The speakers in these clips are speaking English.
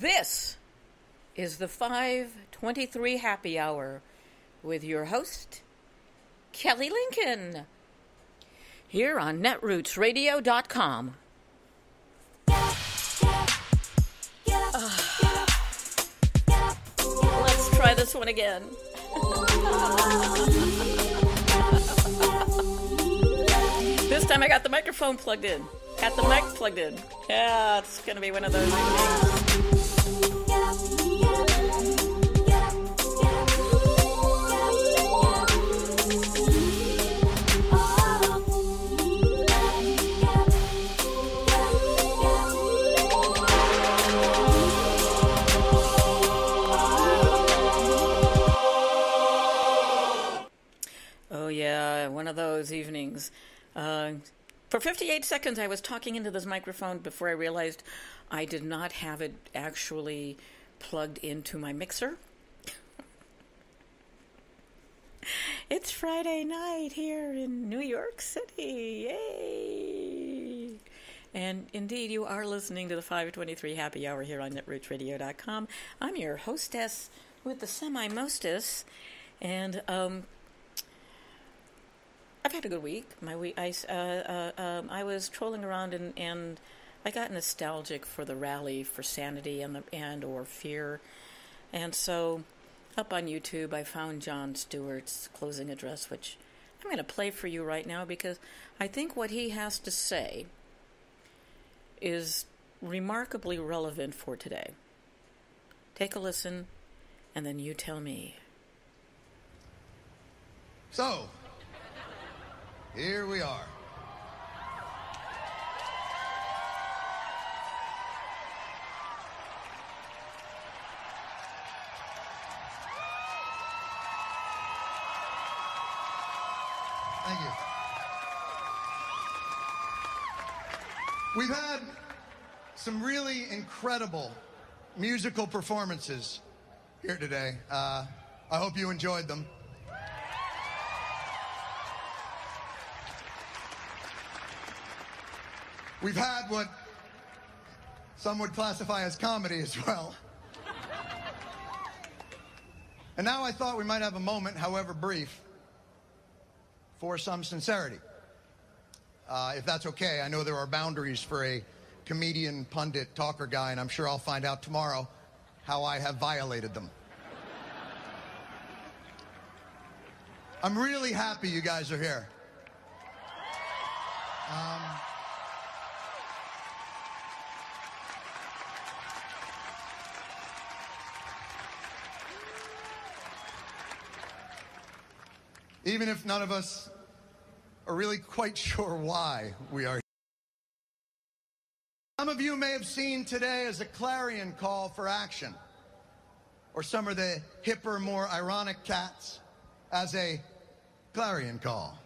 This is the 523 Happy Hour with your host, Kelly Lincoln, here on netrootsradio.com. Let's try this one again. This time I got the microphone plugged in. Got the mic plugged in. Yeah, it's going to be one of those evenings. Oh yeah, one of those evenings. For 58 seconds, I was talking into this microphone before I realized I did not have it actually plugged into my mixer. It's Friday night here in New York City. Yay! And indeed, you are listening to the 523 Happy Hour here on netrootsradio.com. I'm your hostess with the semi-mostess, and I've had a good week. I was trolling around and I got nostalgic for the rally for sanity and or fear, and so up on YouTube I found Jon Stewart's closing address, which I'm going to play for you right now because I think what he has to say is remarkably relevant for today. Take a listen, and then you tell me. So, here we are. Thank you. We've had some really incredible musical performances here today. I hope you enjoyed them. We've had what some would classify as comedy as well. And now I thought we might have a moment, however brief, for some sincerity. If that's okay, I know there are boundaries for a comedian, pundit, talker guy, and I'm sure I'll find out tomorrow how I have violated them. I'm really happy you guys are here. Even if none of us are really quite sure why we are here. Some of you may have seen today as a clarion call for action, or some of the hipper, more ironic cats as a clarion call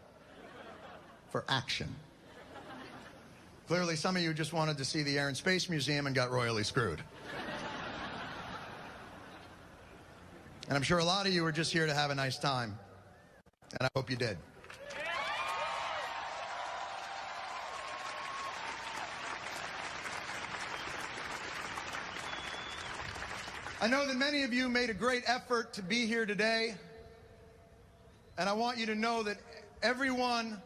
for action. Clearly, some of you just wanted to see the Air and Space Museum and got royally screwed. And I'm sure a lot of you are just here to have a nice time. And I hope you did. I know that many of you made a great effort to be here today. And I want you to know that everyone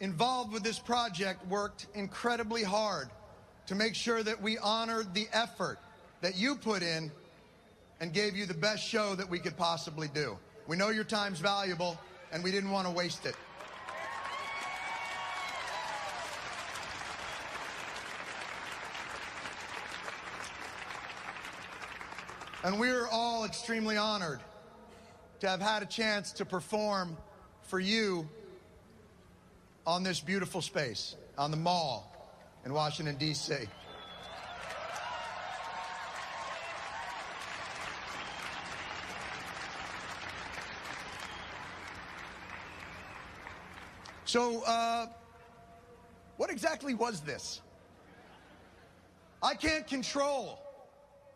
involved with this project worked incredibly hard to make sure that we honored the effort that you put in and gave you the best show that we could possibly do. We know your time's valuable, and we didn't want to waste it. And we're all extremely honored to have had a chance to perform for you on this beautiful space, on the Mall in Washington, D.C. So, what exactly was this? I can't control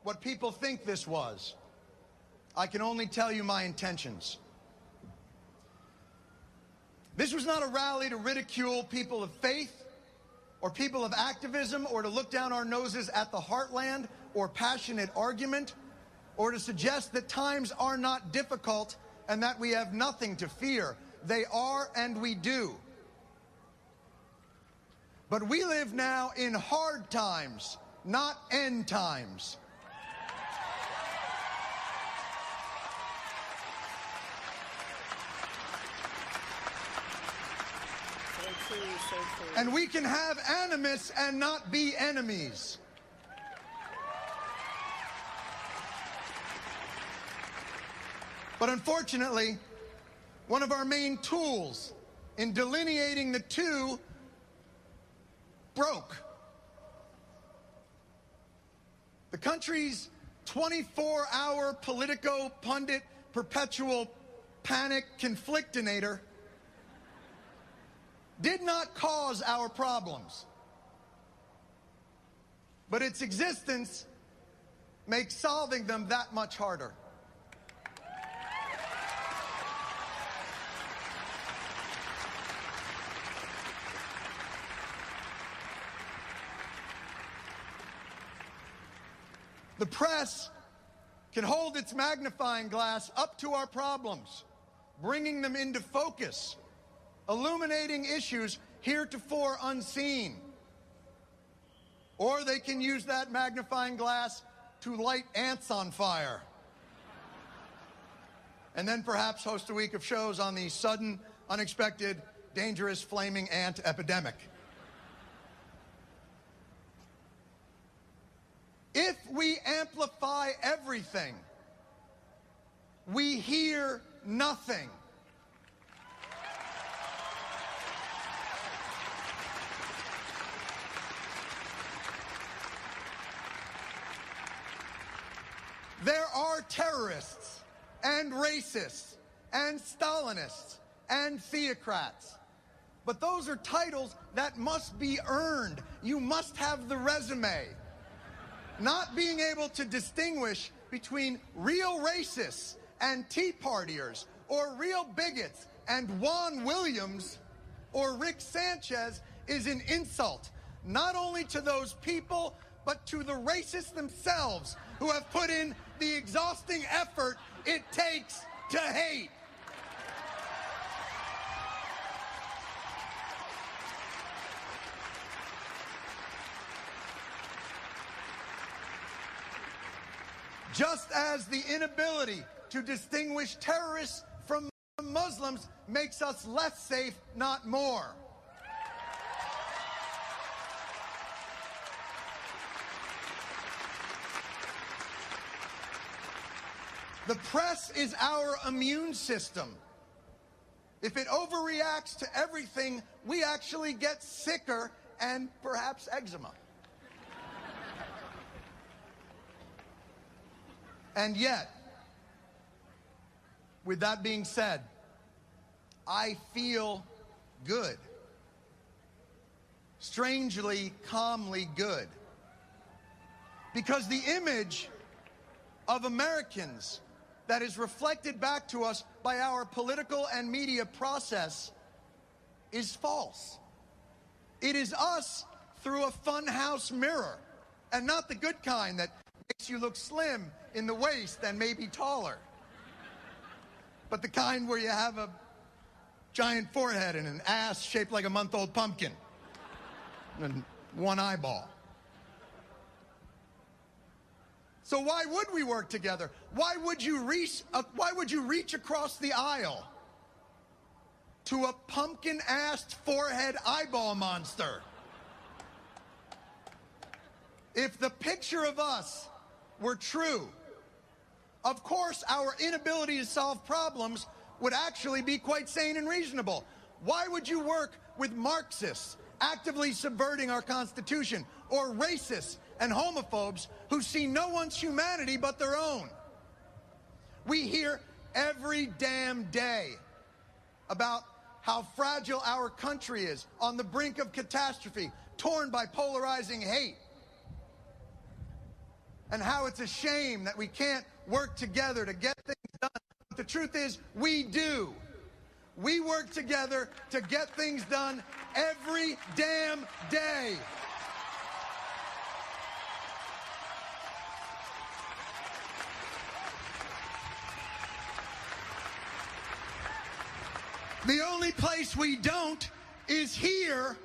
what people think this was. I can only tell you my intentions. This was not a rally to ridicule people of faith or people of activism or to look down our noses at the heartland or passionate argument, or to suggest that times are not difficult and that we have nothing to fear. They are, and we do. But we live now in hard times, not end times. So true. And we can have animus and not be enemies. But unfortunately, one of our main tools in delineating the two broke. The country's 24-hour Politico pundit perpetual panic conflictinator did not cause our problems, but its existence makes solving them that much harder. The press can hold its magnifying glass up to our problems, bringing them into focus, illuminating issues heretofore unseen. Or they can use that magnifying glass to light ants on fire. And then perhaps host a week of shows on the sudden, unexpected, dangerous flaming ant epidemic. If we amplify everything, we hear nothing. There are terrorists and racists and Stalinists and theocrats. But those are titles that must be earned. You must have the resume. Not being able to distinguish between real racists and Tea Partiers, or real bigots and Juan Williams or Rick Sanchez is an insult, not only to those people, but to the racists themselves who have put in the exhausting effort it takes to hate. Just as the inability to distinguish terrorists from Muslims makes us less safe, not more. The press is our immune system. If it overreacts to everything, we actually get sicker and perhaps eczema. And yet, with that being said, I feel good. Strangely, calmly good. Because the image of Americans that is reflected back to us by our political and media process is false. It is us through a funhouse mirror, and not the good kind that makes you look slim in the waist and maybe taller, but the kind where you have a giant forehead and an ass shaped like a month-old pumpkin and one eyeball. So why would we work together? Why would you reach across the aisle to a pumpkin-assed forehead eyeball monster? If the picture of us were true, of course our inability to solve problems would actually be quite sane and reasonable. Why would you work with Marxists actively subverting our Constitution, or racists and homophobes who see no one's humanity but their own? We hear every damn day about how fragile our country is, on the brink of catastrophe, torn by polarizing hate, and how it's a shame that we can't work together to get things done. But the truth is, we do. We work together to get things done every damn day. place we don't is here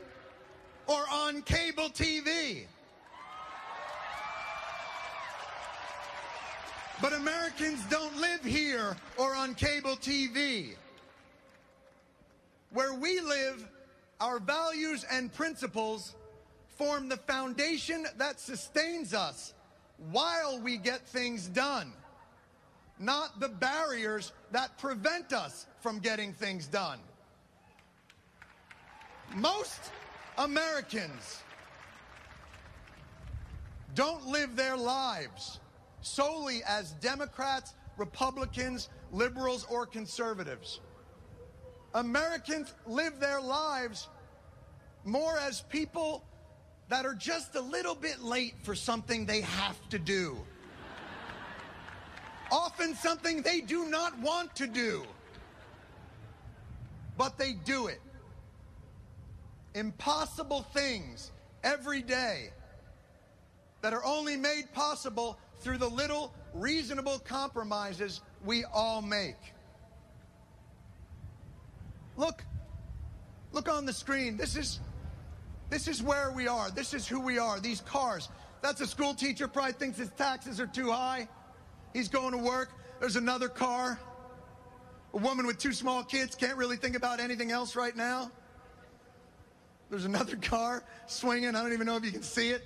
or on cable TV. But Americans don't live here or on cable TV. Where we live, our values and principles form the foundation that sustains us while we get things done, not the barriers that prevent us from getting things done. Most Americans don't live their lives solely as Democrats, Republicans, liberals, or conservatives. Americans live their lives more as people that are just a little bit late for something they have to do. Often something they do not want to do, but they do it. Impossible things every day that are only made possible through the little reasonable compromises we all make. Look on the screen. This is where we are. This is who we are. These cars. That's a school teacher, probably thinks his taxes are too high. He's going to work. There's another car. A woman with 2 small kids can't really think about anything else right now. There's another car swinging. I don't even know if you can see it.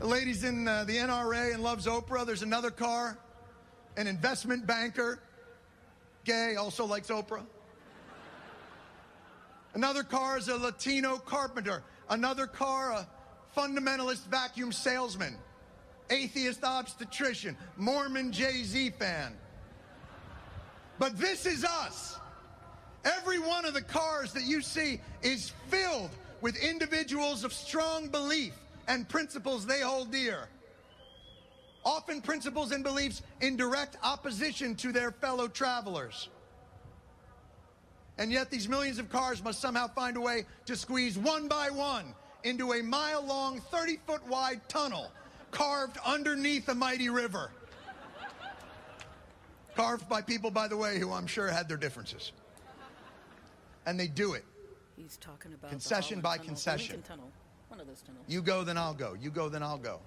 The lady's in the NRA and loves Oprah. There's another car. An investment banker, gay, also likes Oprah. Another car is a Latino carpenter. Another car, a fundamentalist vacuum salesman. Atheist obstetrician. Mormon Jay-Z fan. But this is us. Every one of the cars that you see is filled with individuals of strong belief and principles they hold dear. Often principles and beliefs in direct opposition to their fellow travelers. And yet these millions of cars must somehow find a way to squeeze one by one into a mile-long, 30-foot-wide tunnel carved underneath a mighty river. Carved by people, by the way, who I'm sure had their differences. And they do it. He's talking about concession by concession. Tunnel. One of those tunnels. You go, then I'll go. You go, then I'll go.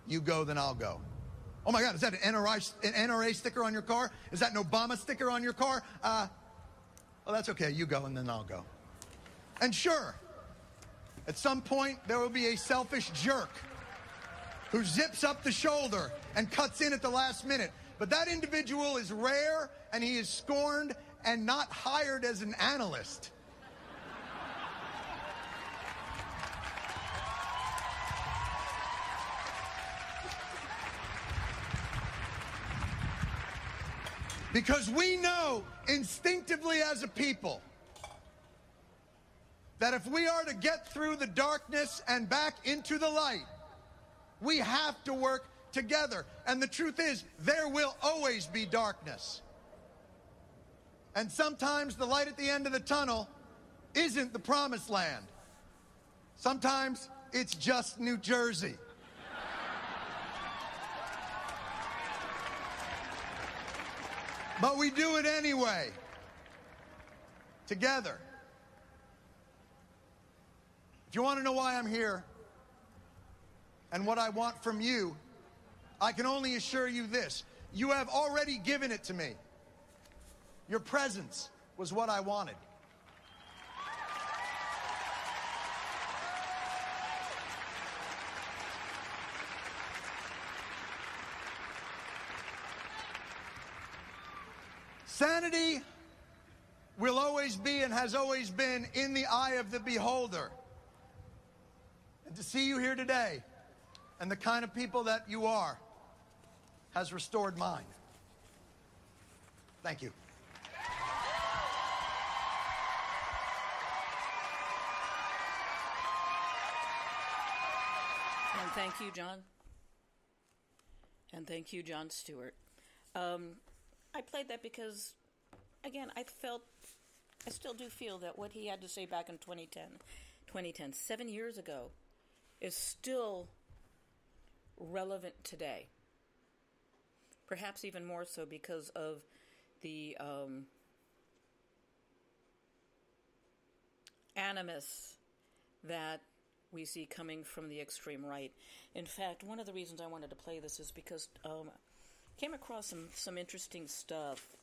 You go, then I'll go. Oh my God, is that an NRA sticker on your car? Is that an Obama sticker on your car? Well, that's okay. You go, and then I'll go. And sure, at some point, there will be a selfish jerk who zips up the shoulder and cuts in at the last minute. But that individual is rare, and he is scorned and not hired as an analyst. Because we know instinctively as a people that if we are to get through the darkness and back into the light, we have to work together. And the truth is, there will always be darkness. And sometimes the light at the end of the tunnel isn't the promised land. Sometimes it's just New Jersey. But we do it anyway, together. If you want to know why I'm here and what I want from you, I can only assure you this. You have already given it to me. Your presence was what I wanted. Sanity will always be and has always been in the eye of the beholder. And to see you here today and the kind of people that you are has restored mine. Thank you. And thank you, John. And thank you, Jon Stewart. I played that because, again, I still do feel that what he had to say back in 2010, 7 years ago, is still relevant today. Perhaps even more so because of the animus that we see coming from the extreme right. In fact, one of the reasons I wanted to play this is because I came across some interesting stuff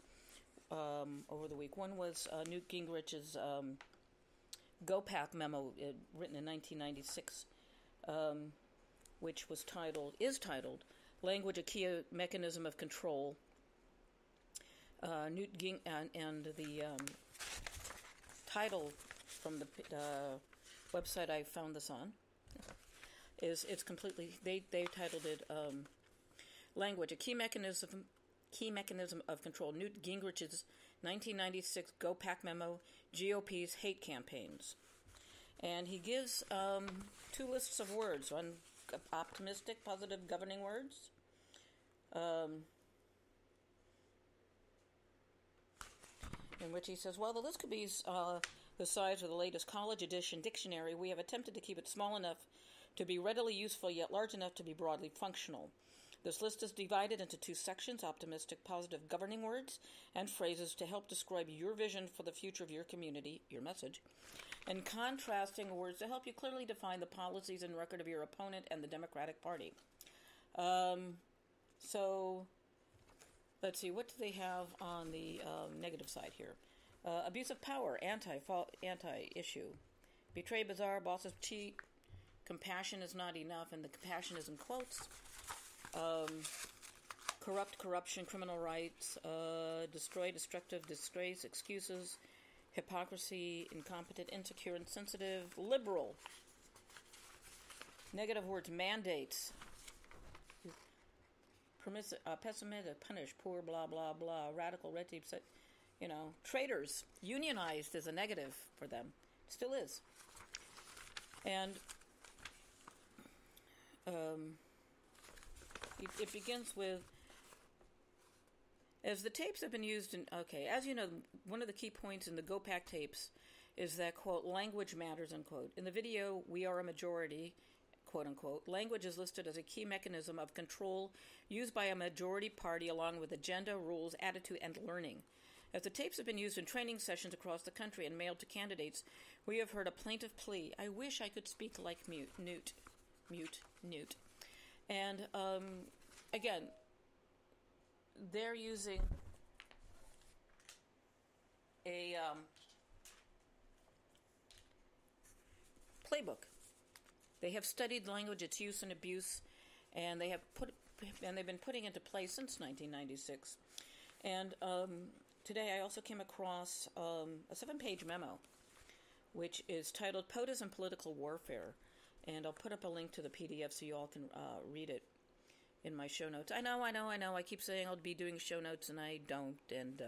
over the week. One was Newt Gingrich's GOPAC memo written in 1996, which is titled "Language: A Key Mechanism of Control." Newt Ging and the title from the website I found this on it's completely they titled it "Language: A Key Mechanism of Control." Newt Gingrich's 1996 GOPAC memo, GOP's hate campaigns, and he gives two lists of words: one, optimistic, positive governing words. In which he says, well, the list could be the size of the latest college edition dictionary. We have attempted to keep it small enough to be readily useful, yet large enough to be broadly functional. This list is divided into two sections: optimistic, positive governing words and phrases to help describe your vision for the future of your community, your message, and contrasting words to help you clearly define the policies and record of your opponent and the Democratic Party. So let's see, what do they have on the negative side here? Abuse of power, anti-issue. Betray, bizarre, bosses cheat. Compassion is not enough, and the compassion is in quotes. Corruption, criminal rights, destroy, destructive, disgrace, excuses, hypocrisy, incompetent, insecure, insensitive, liberal. Negative words, mandates. Pessimistic, punish, poor, blah, blah, blah, radical, red tape, traitors. Unionized is a negative for them. Still is. And it begins with, as the tapes have been used as you know, one of the key points in the GOPAC tapes is that, quote, language matters, unquote. In the video, we are a majority, quote unquote, language is listed as a key mechanism of control used by a majority party along with agenda, rules, attitude, and learning. As the tapes have been used in training sessions across the country and mailed to candidates, we have heard a plaintive plea: I wish I could speak like Newt. And again, they're using a playbook. They have studied language, its use and abuse, and they've been putting into place since 1996. And today I also came across a 7-page memo, which is titled "POTUS and Political Warfare," and I'll put up a link to the PDF so you all can read it in my show notes. I know. I keep saying I'll be doing show notes, and I don't, and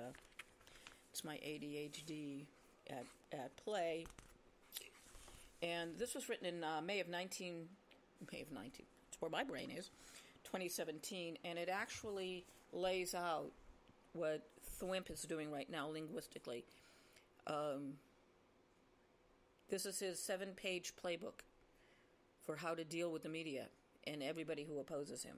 it's my ADHD at play. And this was written in May of 19, it's where my brain is, 2017, and it actually lays out what Thwimp is doing right now linguistically. This is his 7-page playbook for how to deal with the media and everybody who opposes him.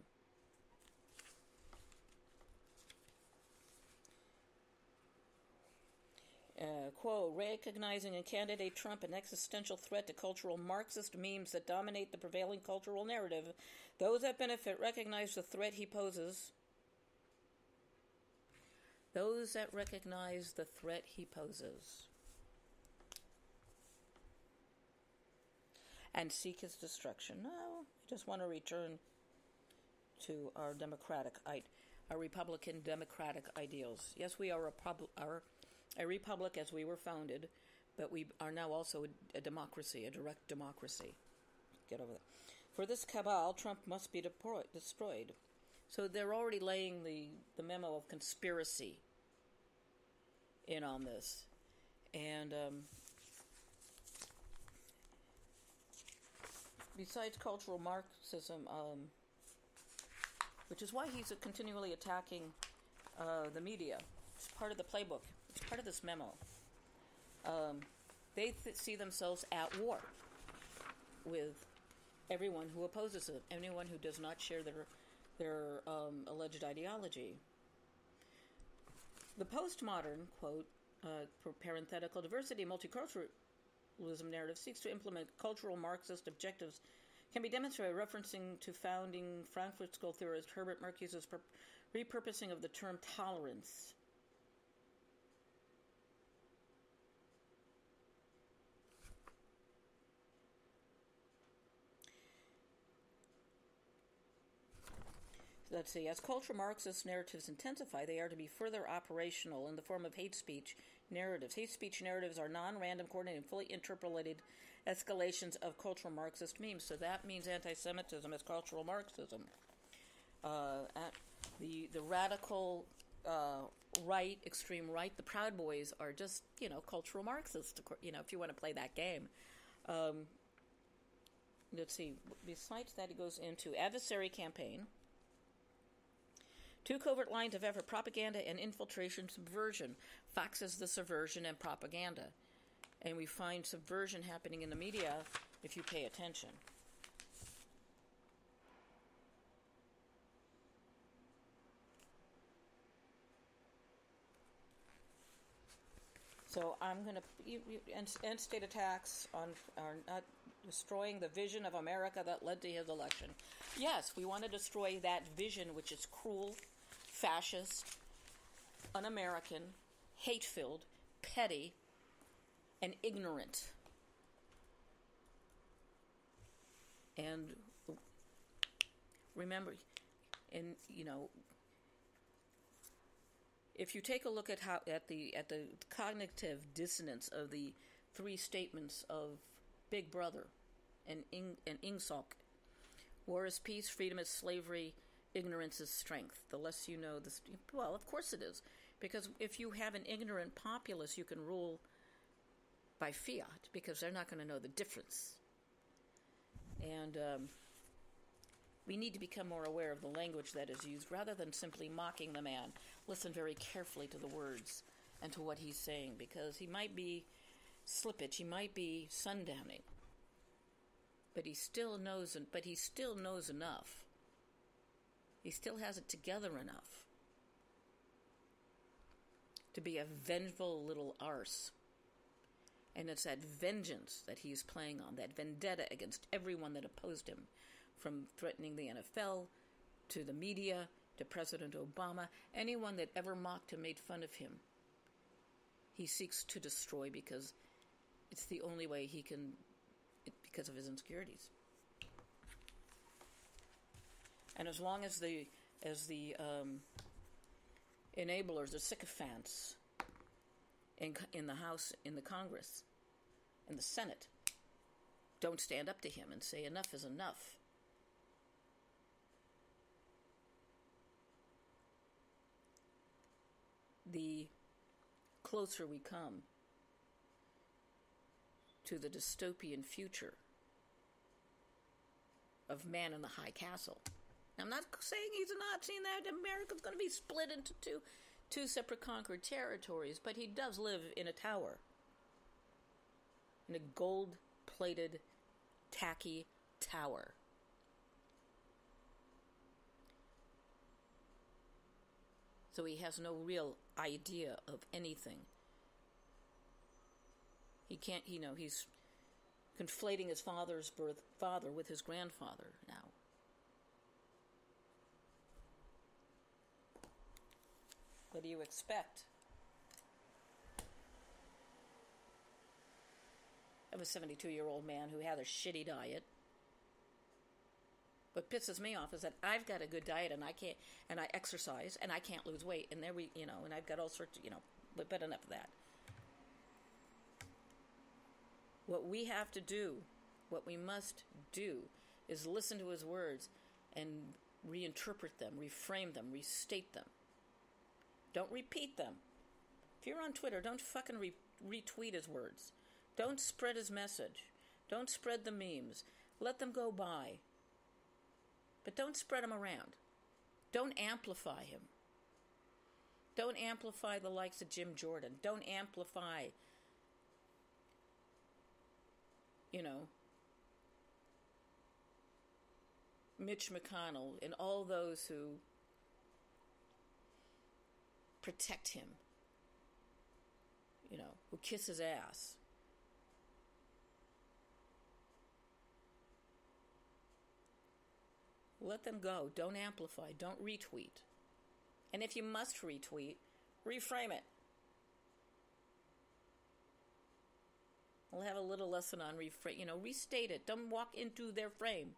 Quote, recognizing in candidate Trump an existential threat to cultural Marxist memes that dominate the prevailing cultural narrative, those that benefit recognize the threat he poses. Those that recognize the threat he poses and seek his destruction. No, I just want to return to our Republican democratic ideals. Yes, we are a republic as we were founded, but we are now also a democracy, a direct democracy. Get over that. For this cabal, Trump must be destroyed. So they're already laying the memo of conspiracy in on this. And besides cultural Marxism, which is why he's continually attacking the media, it's part of the playbook. It's part of this memo. They see themselves at war with everyone who opposes them, anyone who does not share their alleged ideology. The postmodern, quote, parenthetical, diversity, multiculturalism socialism narrative seeks to implement cultural Marxist objectives can be demonstrated by referencing to founding Frankfurt School theorist Herbert Marcuse's repurposing of the term tolerance. Let's see. As cultural Marxist narratives intensify, they are to be further operational in the form of hate speech narratives. Hate speech narratives are non-random, coordinated, fully interpolated escalations of cultural Marxist memes. So that means anti-Semitism is cultural Marxism. The radical right, extreme right, the Proud Boys are just, cultural Marxists, if you want to play that game. Let's see. Besides that, it goes into adversary campaign. Two covert lines of effort, propaganda and infiltration, subversion. Fox is the subversion and propaganda. And we find subversion happening in the media if you pay attention. So I'm going to end state attacks are not destroying the vision of America that led to his election. Yes, we want to destroy that vision, which is cruel, fascist, un-American, hate-filled, petty, and ignorant. And remember, if you take a look at the cognitive dissonance of the three statements of Big Brother and Ingsoc, war is peace, freedom is slavery, ignorance is strength. The less you know, well, of course it is, because if you have an ignorant populace, you can rule by fiat because they're not going to know the difference. And we need to become more aware of the language that is used rather than simply mocking the man. Listen very carefully to the words and to what he's saying, because he might be slippage, he might be sundowning, but he still knows enough. He still has it together enough to be a vengeful little arse. And it's that vengeance that he's playing on, that vendetta against everyone that opposed him, from threatening the NFL to the media to President Obama, anyone that ever mocked him, made fun of him. He seeks to destroy because it's the only way he can, because of his insecurities. And as long as the enablers, the sycophants in the House, in the Congress, in the Senate, don't stand up to him and say enough is enough, the closer we come to the dystopian future of man in the high castle. Now, I'm not saying he's a Nazi and that America's going to be split into two separate conquered territories, but he does live in a tower, in a gold-plated, tacky tower. So he has no real idea of anything. He can't, he's conflating his father's father with his grandfather now. What do you expect? I'm a 72-year-old man who had a shitty diet. What pisses me off is that I've got a good diet and I exercise and I can't lose weight, and and I've got all sorts of, but enough of that. What we have to do, what we must do, is listen to his words and reinterpret them, reframe them, restate them. Don't repeat them. If you're on Twitter, don't fucking retweet his words. Don't spread his message. Don't spread the memes. Let them go by. But don't spread them around. Don't amplify him. Don't amplify the likes of Jim Jordan. Don't amplify, Mitch McConnell and all those who protect him, who kiss his ass. Let them go. Don't amplify. Don't retweet. And if you must retweet, reframe it. We'll have a little lesson on restate it. Don't walk into their frame.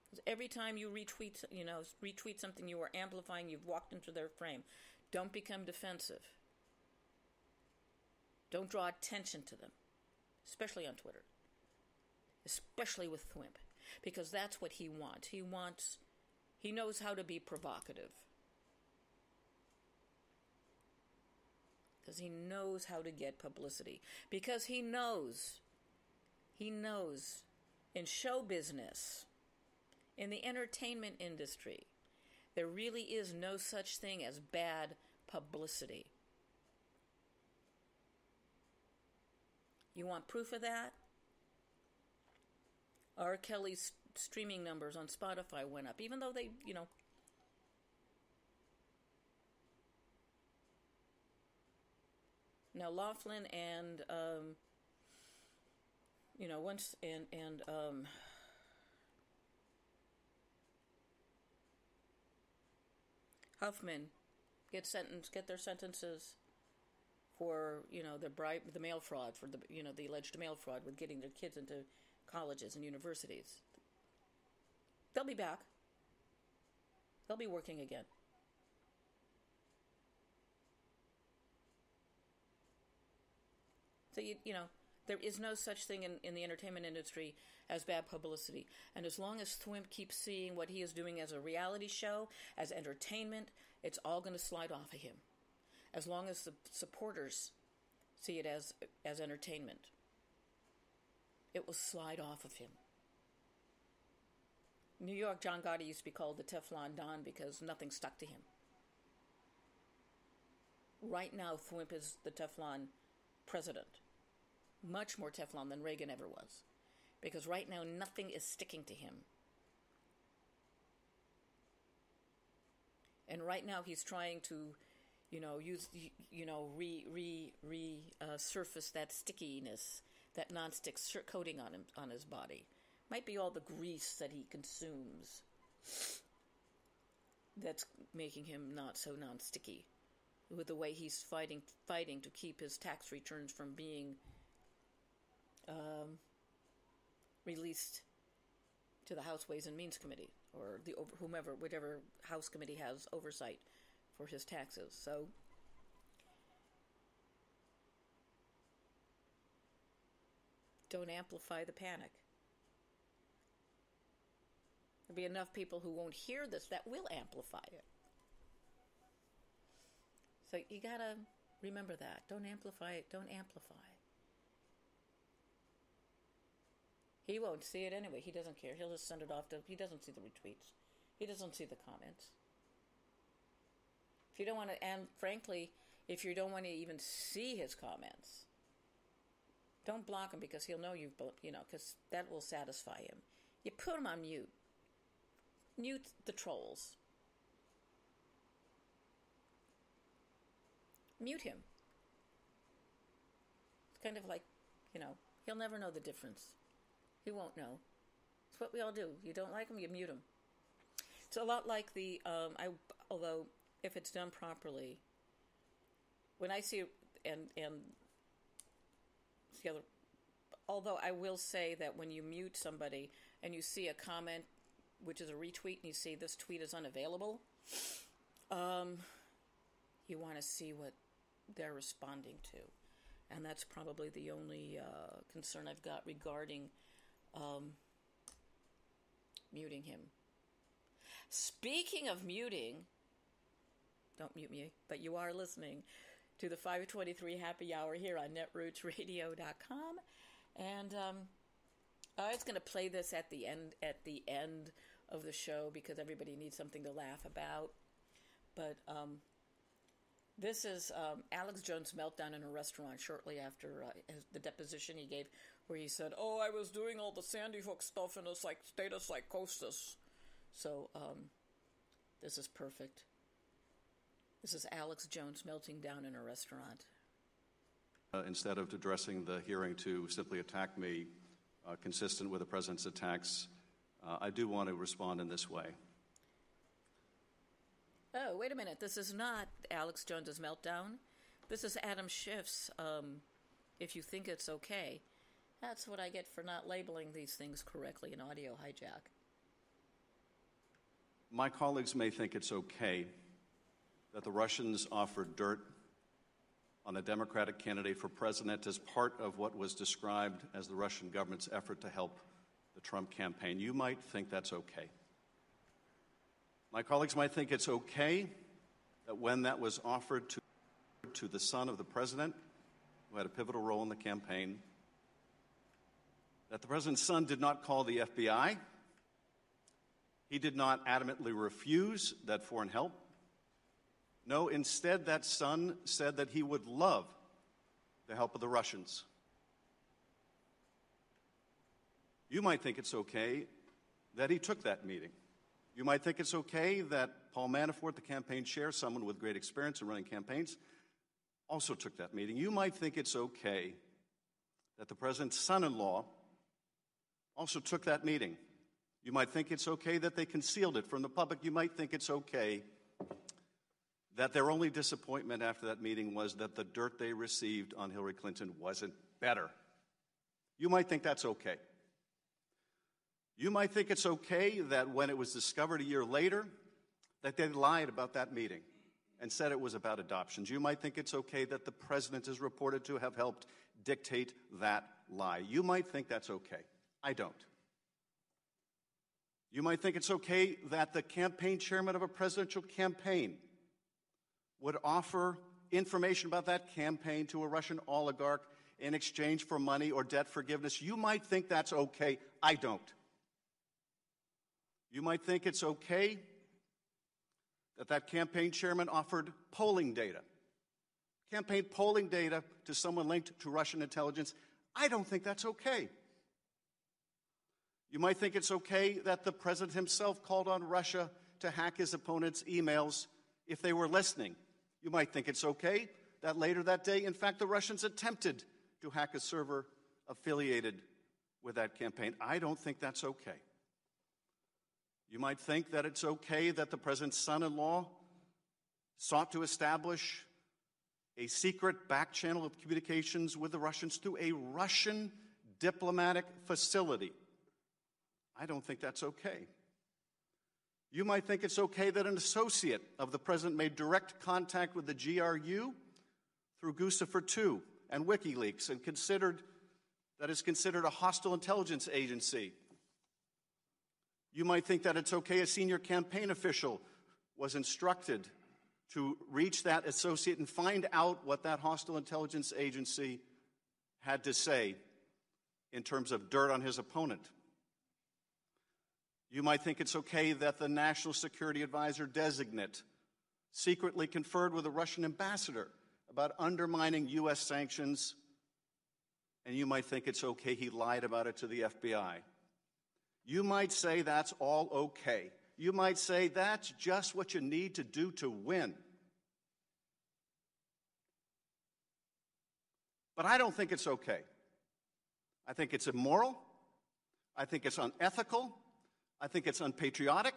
Because every time you retweet something you are amplifying, you've walked into their frame. Don't become defensive. Don't draw attention to them, especially on Twitter, especially with Thwimp, because that's what he wants. He knows how to be provocative. Because he knows how to get publicity. Because he knows in show business, in the entertainment industry, there really is no such thing as bad publicity. You want proof of that? R. Kelly's streaming numbers on Spotify went up, even though they, Now Laughlin and Huffman get their sentences for the mail fraud, for the alleged mail fraud with getting their kids into colleges and universities. They'll be back. They'll be working again. So, there is no such thing in the entertainment industry as bad publicity. And as long as Thwimp keeps seeing what he is doing as a reality show, as entertainment, it's all going to slide off of him. As long as the supporters see it as entertainment, it will slide off of him. New York, John Gotti used to be called the Teflon Don because nothing stuck to him. Right now, Thwimp is the Teflon president. Much more Teflon than Reagan ever was. Because right now, nothing is sticking to him. And right now, he's trying to, surface that stickiness, that non-stick coating on his body. Might be all the grease that he consumes that's making him not so non-sticky. With the way he's fighting to keep his tax returns from being released to the House Ways and Means Committee, or whichever House committee has oversight for his taxes. So don't amplify the panic. There'll be enough people who won't hear this that will amplify it. So you gotta remember that. Don't amplify it. Don't amplify. He won't see it anyway. He doesn't care. He'll just send it off he doesn't see the retweets. He doesn't see the comments. If you don't want to, and frankly, if you don't want to even see his comments, don't block him because he'll know because that will satisfy him. You put him on mute. Mute the trolls. Mute him. It's kind of like, he'll never know the difference. He won't know. It's what we all do. You don't like him, you mute him. It's a lot like although if it's done properly, when I see although I will say that when you mute somebody and you see a comment which is a retweet and you see this tweet is unavailable, you want to see what they're responding to. And that's probably the only concern I've got regarding muting him. Speaking of muting, don't mute me, but you are listening to the 523 Happy Hour here on netrootsradio.com. And I was going to play this at the end of the show because everybody needs something to laugh about. But this is Alex Jones' meltdown in a restaurant shortly after the deposition he gave, where he said, "Oh, I was doing all the Sandy Hook stuff in a state of psychosis." So this is perfect. This is Alex Jones melting down in a restaurant. Instead of addressing the hearing to simply attack me, consistent with the president's attacks I do want to respond in this way. Oh, wait a minute. This is not Alex Jones's meltdown. This is Adam Schiff's, if you think it's okay. That's what I get for not labeling these things correctly in audio hijack. My colleagues may think it's okay that the Russians offered dirt on a Democratic candidate for president as part of what was described as the Russian government's effort to help the Trump campaign. You might think that's okay. My colleagues might think it's okay that when that was offered to the son of the president, who had a pivotal role in the campaign, that the president's son did not call the FBI. He did not adamantly refuse that foreign help. No, instead, that son said that he would love the help of the Russians. You might think it's okay that he took that meeting. You might think it's okay that Paul Manafort, the campaign chair, someone with great experience in running campaigns, also took that meeting. You might think it's okay that the president's son-in-law also took that meeting. You might think it's okay that they concealed it from the public. You might think it's okay that their only disappointment after that meeting was that the dirt they received on Hillary Clinton wasn't better. You might think that's okay. You might think it's okay that when it was discovered a year later that they lied about that meeting and said it was about adoptions. You might think it's okay that the president is reported to have helped dictate that lie. You might think that's okay. I don't. You might think it's okay that the campaign chairman of a presidential campaign would offer information about that campaign to a Russian oligarch in exchange for money or debt forgiveness. You might think that's okay. I don't. You might think it's okay that that campaign chairman offered polling data, campaign polling data to someone linked to Russian intelligence. I don't think that's okay. You might think it's okay that the president himself called on Russia to hack his opponent's emails if they were listening. You might think it's okay that later that day, in fact, the Russians attempted to hack a server affiliated with that campaign. I don't think that's okay. You might think that it's okay that the president's son-in-law sought to establish a secret back channel of communications with the Russians through a Russian diplomatic facility. I don't think that's okay. You might think it's okay that an associate of the president made direct contact with the GRU through Guccifer II and WikiLeaks and is considered a hostile intelligence agency. You might think that it's okay a senior campaign official was instructed to reach that associate and find out what that hostile intelligence agency had to say in terms of dirt on his opponent. You might think it's okay that the National Security Advisor designate secretly conferred with a Russian ambassador about undermining U.S. sanctions, and you might think it's okay he lied about it to the FBI. You might say that's all okay. You might say that's just what you need to do to win. But I don't think it's okay. I think it's immoral. I think it's unethical. I think it's unpatriotic.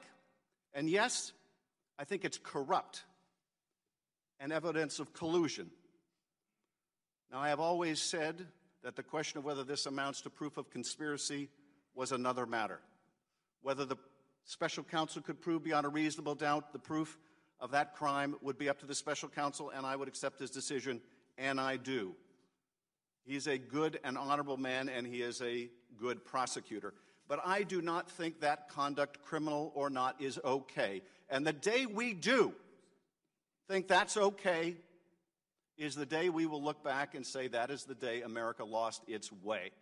And yes, I think it's corrupt and evidence of collusion. Now, I have always said that the question of whether this amounts to proof of conspiracy was another matter. Whether the special counsel could prove beyond a reasonable doubt the proof of that crime would be up to the special counsel, and I would accept his decision, and I do. He's a good and honorable man, and he is a good prosecutor. But I do not think that conduct, criminal or not, is okay. And the day we do think that's okay is the day we will look back and say that is the day America lost its way.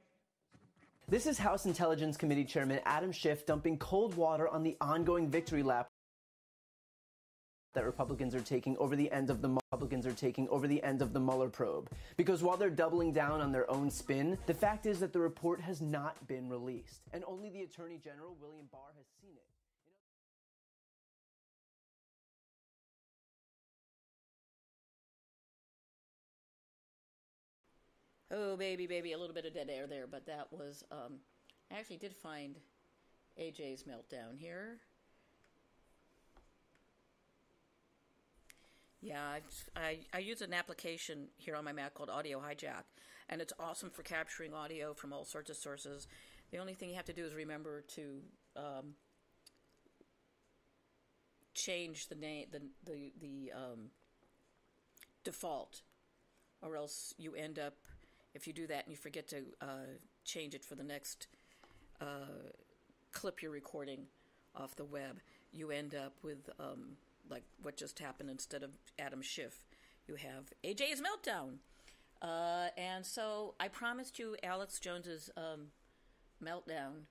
This is House Intelligence Committee Chairman Adam Schiff dumping cold water on the ongoing victory lap that Republicans are taking over the end of the Mueller probe. Because while they're doubling down on their own spin, the fact is that the report has not been released, and only the Attorney General, William Barr, has seen it. Oh, baby, a little bit of dead air there, but that was, I actually did find AJ's meltdown here. Yeah, I use an application here on my Mac called Audio Hijack, and it's awesome for capturing audio from all sorts of sources. The only thing you have to do is remember to change the name, the default, or else you end up, if you do that and you forget to change it for the next clip you're recording off the web, you end up with like what just happened. Instead of Adam Schiff, you have AJ's meltdown. And so I promised you Alex Jones's meltdown,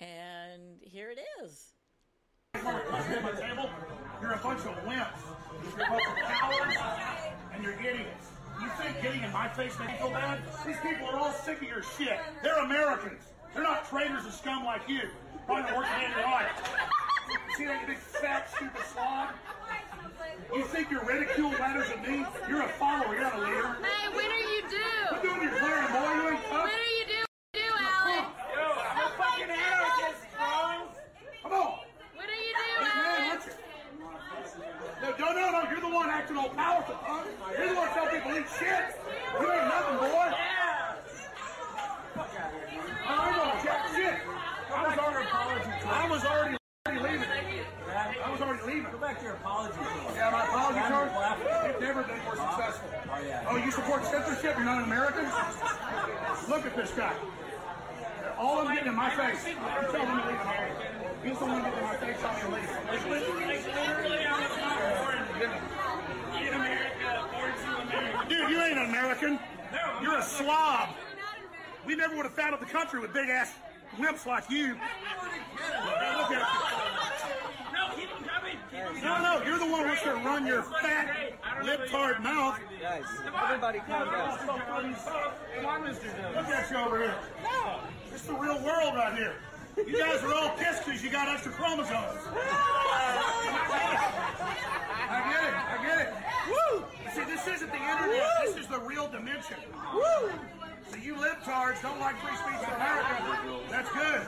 and here it is. My table, you're a bunch of wimps. You're a bunch of cowards, and you're idiots. You think getting in my face makes me feel bad? These people are all sick of your shit. They're Americans. They're not traitors and scum like you. Probably not working in your life. See that big fat stupid slob? You think your ridicule matters to me? You're a follower, you're not a leader. Hey, when are you due? What doing your clearing, boy? You ain't tough. When are you due, Alex? Yo, I'm a fucking anarchist, bro. Come on. When are you due, Big man, Alex? aren't you? No, you're the one acting all powerful, punk. You're the one telling people eat shit. You ain't nothing, boy. Yeah. I know, jack shit. I was already leaving. I was already leaving. Go back to your apology. Yeah, my apology card. You've never been more successful. Oh, yeah. Oh, you support censorship? You're not an American? Look at this guy. All I'm getting in my face. You tell him to leave. He's the one getting in my face. Tell me to leave. Literally, I'm in America, born to America. Dude, you ain't an American. You're a slob. We never would have founded the country with big ass wimps like you. Look at you. No, keep them coming. No, you're the one who wants to run your fat, lip-tard mouth. Guys, everybody calm down. Come on, Mr. Jones. Look at you over here. This is the real world right here. You guys are all pissed because you got extra chromosomes. I get it. Woo! See, this isn't the internet. This is the real dimension. Woo! So you libtards don't like free speech in America. That's good.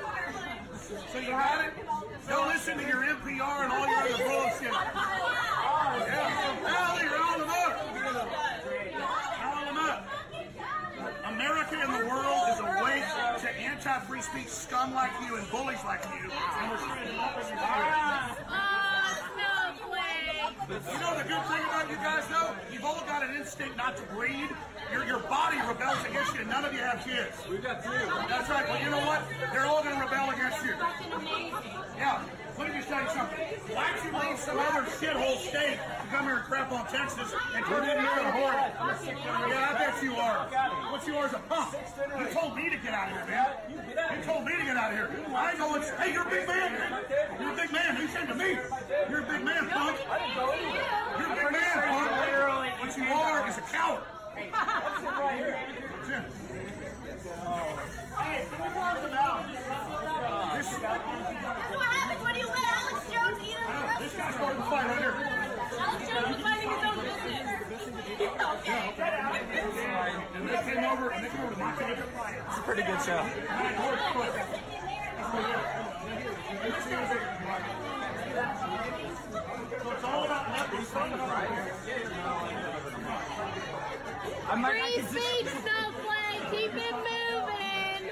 So you got it? Don't listen to your NPR and all your other bullshit. Yeah. Hell, you're all them up. All them up. America in the world is awake to anti-free speech scum like you and bullies like you. And we're standing up as you You know the good thing about you guys, though? You've all got an instinct not to breed. Your body rebels against you, and none of you have kids. We've got two. That's right. Well, you know what? They're all going to rebel against you. Fucking amazing. Yeah. Let me just tell you something. Why'd you leave some other shithole state to come here and crap on Texas and turn it into a horde? Yeah, I bet you are. What you are is a punk. You told me to get out of here, man. You told me to get out of here. I ain't going, hey, you're a big man. You're a big man. You said to me. You're a big man, punk. You're a big man, punk. What you are is a coward. Hey, right here. Hey, that's what happens when you let Alex Jones eat him. This guy's starting to fight right here. Alex Jones is finding his own business. And they came over to my table. It's a pretty good show. So it's all about leverage. Free speech, Snowflake. Keep it moving.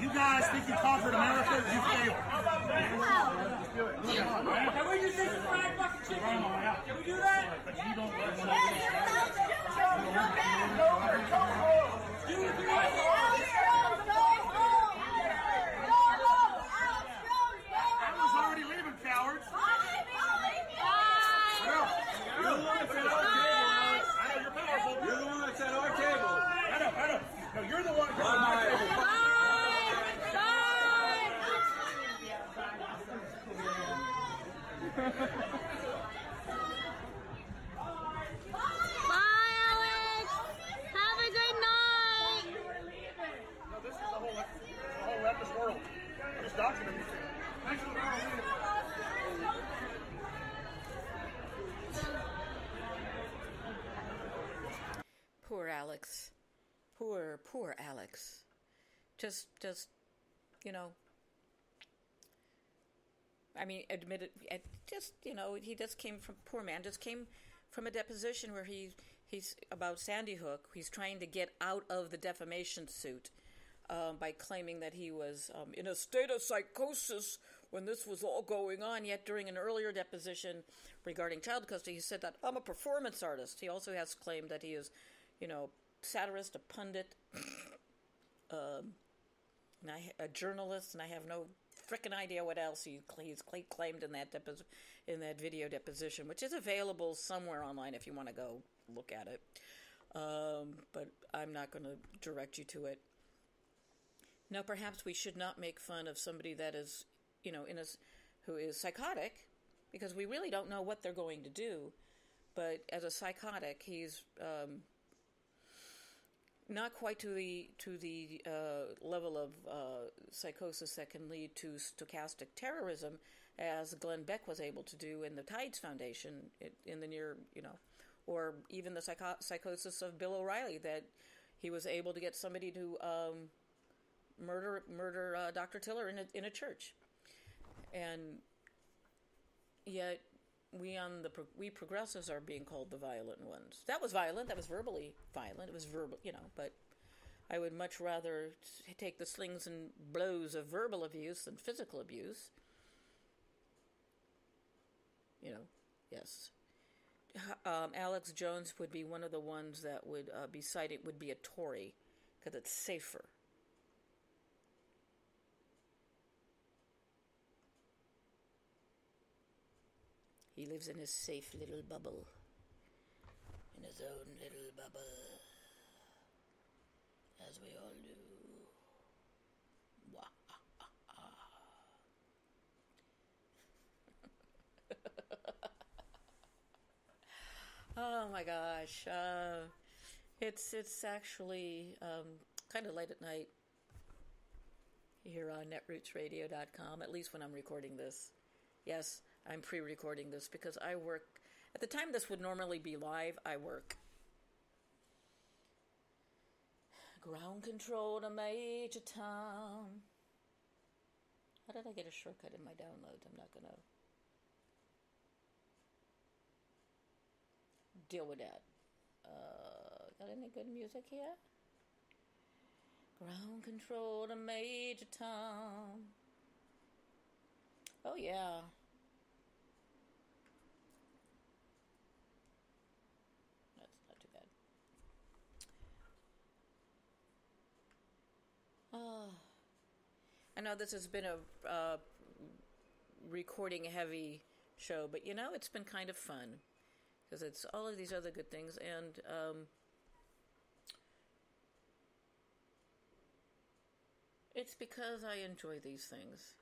You guys think you conquered America? You failed. Can we just take the fried fucking chicken? Can we do that? But you don't let one I was already leaving, cowards. You're the one that's at our table. I know you're powerful. You're the one that's at our table. I know. No, you're the one that's at my table. Bye, Alex. Have a good night. No, this is the whole leftist world. Just documenting. Thanks for the just, you know, I mean, admitted, just, you know, he just came from, poor man, just came from a deposition where he's about Sandy Hook. He's trying to get out of the defamation suit by claiming that he was in a state of psychosis when this was all going on. Yet during an earlier deposition regarding child custody, he said that I'm a performance artist. He also has claimed that he is, you know, satirist, a pundit, a journalist, and I have no frickin' idea what else he's claimed in that video deposition, which is available somewhere online if you want to go look at it. But I'm not going to direct you to it. Now, perhaps we should not make fun of somebody that is, you know, who is psychotic, because we really don't know what they're going to do. But as a psychotic, he's not quite to the level of psychosis that can lead to stochastic terrorism, as Glenn Beck was able to do in the Tides Foundation in the near, you know, or even the psychosis of Bill O'Reilly, that he was able to get somebody to murder Dr. Tiller in a church, and yet we progressives are being called the violent ones. That was violent. That was verbally violent. It was verbal, you know. But I would much rather take the slings and blows of verbal abuse than physical abuse. You know, yes. Alex Jones would be one of the ones that would be cited. Would be a Tory because it's safer. He lives in his safe little bubble, in his own little bubble, as we all do. Oh my gosh, it's actually kind of late at night here on netrootsradio.com, at least when I'm recording this. Yes, I'm pre-recording this because I work. At the time this would normally be live, I work. Ground control to Major Tom. How did I get a shortcut in my downloads? I'm not going to deal with that. Got any good music here? Ground control to Major Tom. Oh, yeah. I know this has been a recording-heavy show, but, you know, it's been kind of fun because it's all of these other good things, and it's because I enjoy these things.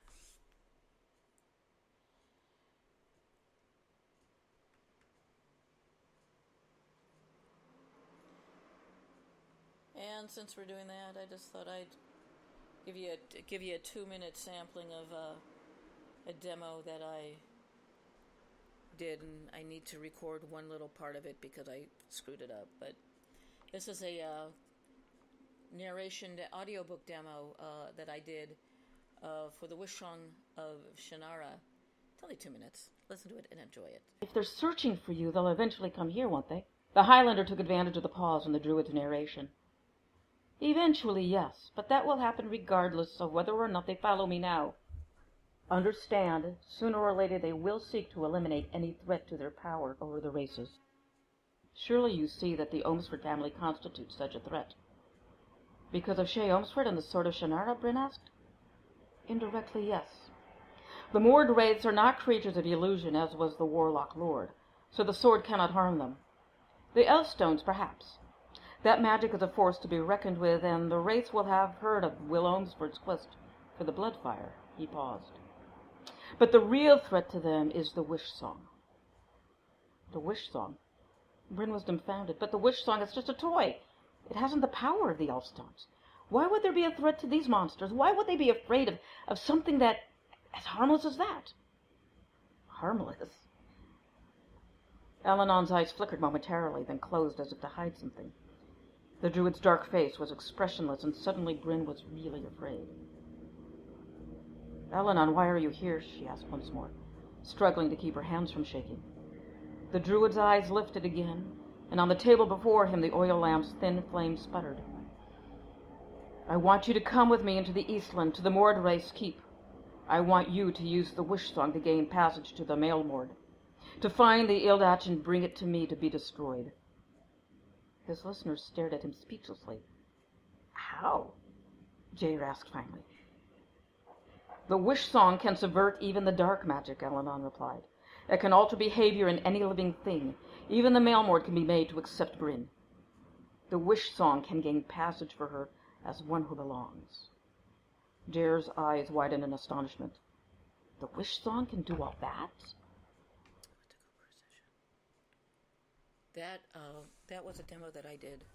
And since we're doing that, I just thought I'd give you a 2-minute sampling of a demo that I did, and I need to record one little part of it because I screwed it up. But this is a narration audiobook demo that I did for the Wish Song of Shannara. It's only 2 minutes. Listen to it and enjoy it. If they're searching for you, they'll eventually come here, won't they? The Highlander took advantage of the pause in the Druid's narration. Eventually, yes, but that will happen regardless of whether or not they follow me now. Understand, sooner or later they will seek to eliminate any threat to their power over the races. Surely you see that the Ohmsford family constitutes such a threat. Because of Shay Ohmsford and the Sword of Shannara, Bryn asked. Indirectly, yes. The Mord wraiths are not creatures of illusion, as was the Warlock Lord, so the sword cannot harm them. The Elfstones, perhaps. That magic is a force to be reckoned with, and the wraiths will have heard of Will Ohmsford's quest for the Bloodfire. He paused. But the real threat to them is the Wish Song. The Wish Song? Bryn was dumbfounded. But the Wish Song is just a toy. It hasn't the power of the Elfstones. Why would there be a threat to these monsters? Why would they be afraid of something that as harmless as that? Harmless? Alanon's eyes flickered momentarily, then closed as if to hide something. The druid's dark face was expressionless, and suddenly Bryn was really afraid. Elenon, why are you here? She asked once more, struggling to keep her hands from shaking. The druid's eyes lifted again, and on the table before him the oil lamp's thin flame sputtered. I want you to come with me into the Eastland, to the Mordreis Keep. I want you to use the wish song to gain passage to the Maelmord, to find the Ildach and bring it to me to be destroyed. His listeners stared at him speechlessly. How? Jair asked finally. The wish song can subvert even the dark magic, Elenon replied. It can alter behavior in any living thing. Even the Maelmord can be made to accept Bryn. The wish song can gain passage for her as one who belongs. Jair's eyes widened in astonishment. The wish song can do all that? That was a demo that I did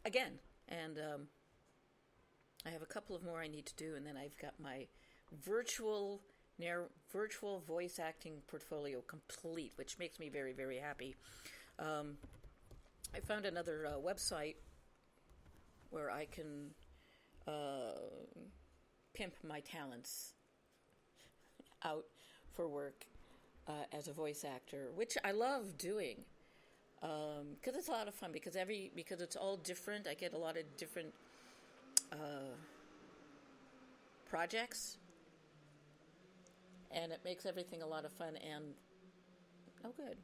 again, and I have a couple of more I need to do, and then I've got my virtual voice acting portfolio complete, which makes me very, very happy. I found another website where I can pimp my talents out for work as a voice actor, which I love doing. Because it's a lot of fun. Because it's all different. I get a lot of different projects, and it makes everything a lot of fun. And good.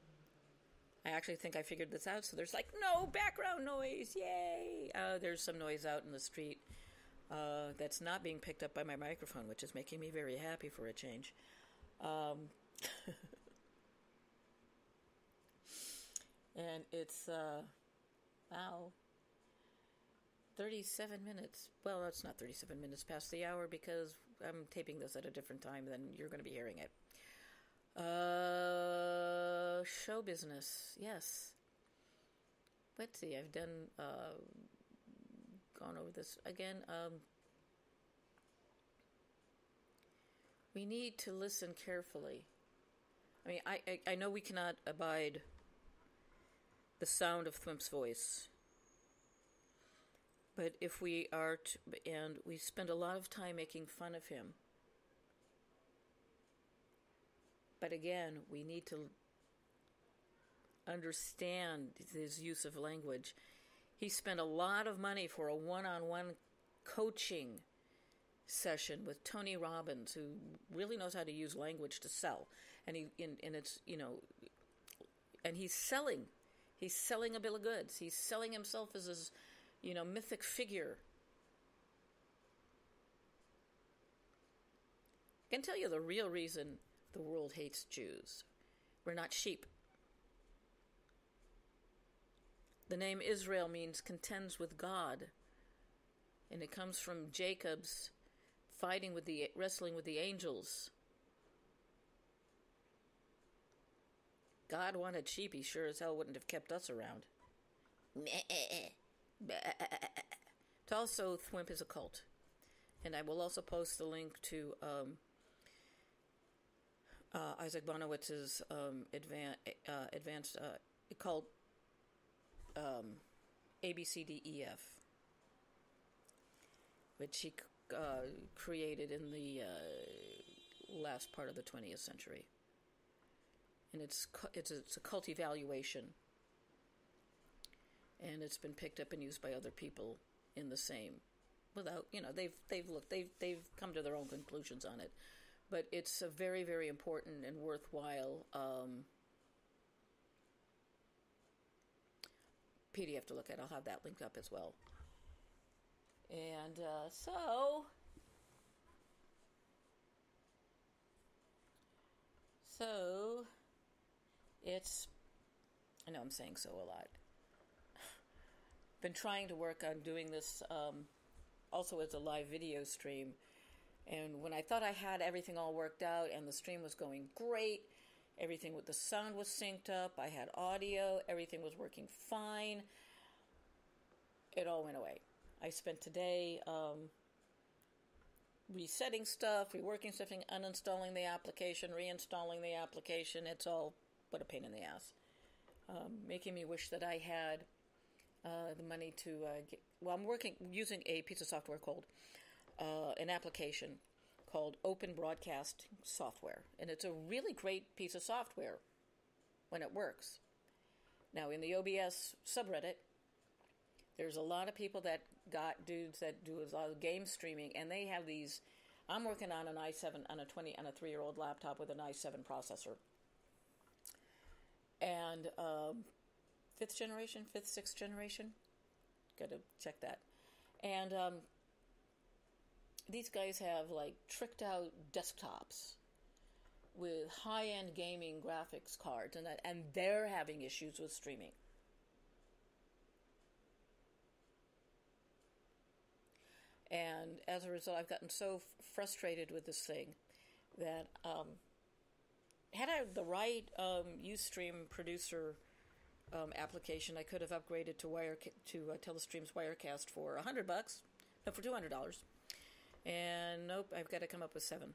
I actually think I figured this out. So there's like no background noise. Yay! There's some noise out in the street that's not being picked up by my microphone, which is making me very happy for a change. And it's, 37 minutes. Well, it's not 37 minutes past the hour because I'm taping this at a different time than you're going to be hearing it. Show business, yes. Let's see, I've gone over this again. We need to listen carefully. I mean, I know we cannot abide the sound of Thwimp's voice. But if we are, and we spend a lot of time making fun of him. But again, we need to understand his use of language. He spent a lot of money for a one-on-one coaching session with Tony Robbins, who really knows how to use language to sell. And it's, and he's selling. He's selling a bill of goods. He's selling himself as his, mythic figure. I can tell you the real reason the world hates Jews. We're not sheep. The name Israel means contends with God. And it comes from Jacob's wrestling with the angels. God wanted sheep, he sure as hell wouldn't have kept us around. Also, Thwimp is a cult. And I will also post the link to Isaac Bonowitz's advanced called ABCDEF, which he created in the last part of the 20th century. And it's a cult evaluation, and it's been picked up and used by other people in the same, without they've come to their own conclusions on it, but it's a very, very important and worthwhile PDF to look at. I'll have that linked up as well. And so it's, I know I'm saying so a lot. Been trying to work on doing this also as a live video stream. And when I thought I had everything all worked out and the stream was going great, everything with the sound was synced up, I had audio, everything was working fine, it all went away. I spent today resetting stuff, reworking stuff, uninstalling the application, reinstalling the application. It's all but a pain in the ass. Making me wish that I had the money to get. Well, I'm using a piece of software called an application called Open Broadcast Software, and it's a really great piece of software when it works. Now, in the OBS subreddit, there's a lot of people that got dudes that do a lot of game streaming, and they have these. I'm working on an i7 on a 3-year-old laptop with an i7 processor, and 5th, 6th generation. Got to check that. And these guys have like tricked out desktops with high-end gaming graphics cards, and they're having issues with streaming. And as a result, I've gotten so frustrated with this thing that had I the right Ustream producer application, I could have upgraded to Telestream's Wirecast for $100, no, for $200. And nope, I've got to come up with $700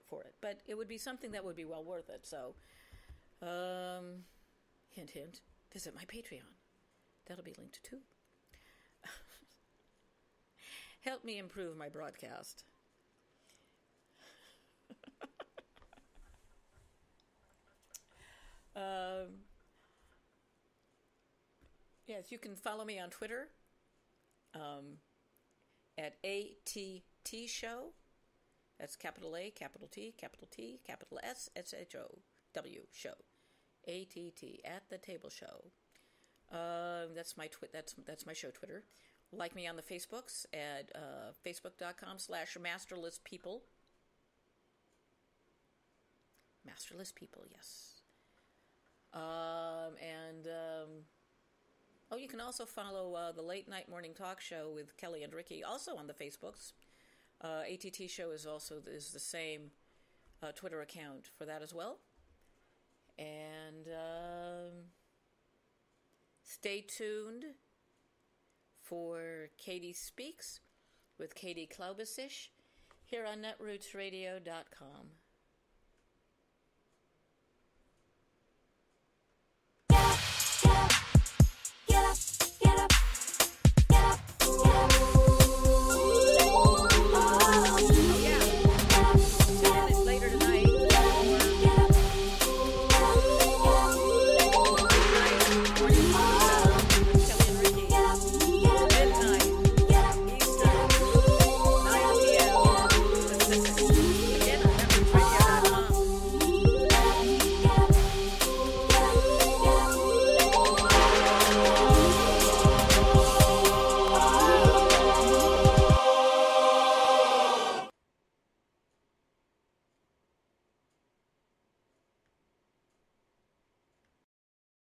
for it. But it would be something that would be well worth it. So, hint, hint, visit my Patreon. That'll be linked too. Help me improve my broadcast. Yes, you can follow me on Twitter at ATT Show. That's capital A, capital T, capital T, capital S, SHOW, Show. ATT, at the Table Show. That's my that's my show Twitter. Like me on the Facebooks at facebook.com/masterlesspeople. Masterless People, yes. You can also follow the Late Night Morning Talk Show with Kelly and Ricky, also on the Facebooks. ATT Show is the same Twitter account for that as well. And stay tuned for Katie Speaks with Katie Klaubasisch here on netrootsradio.com.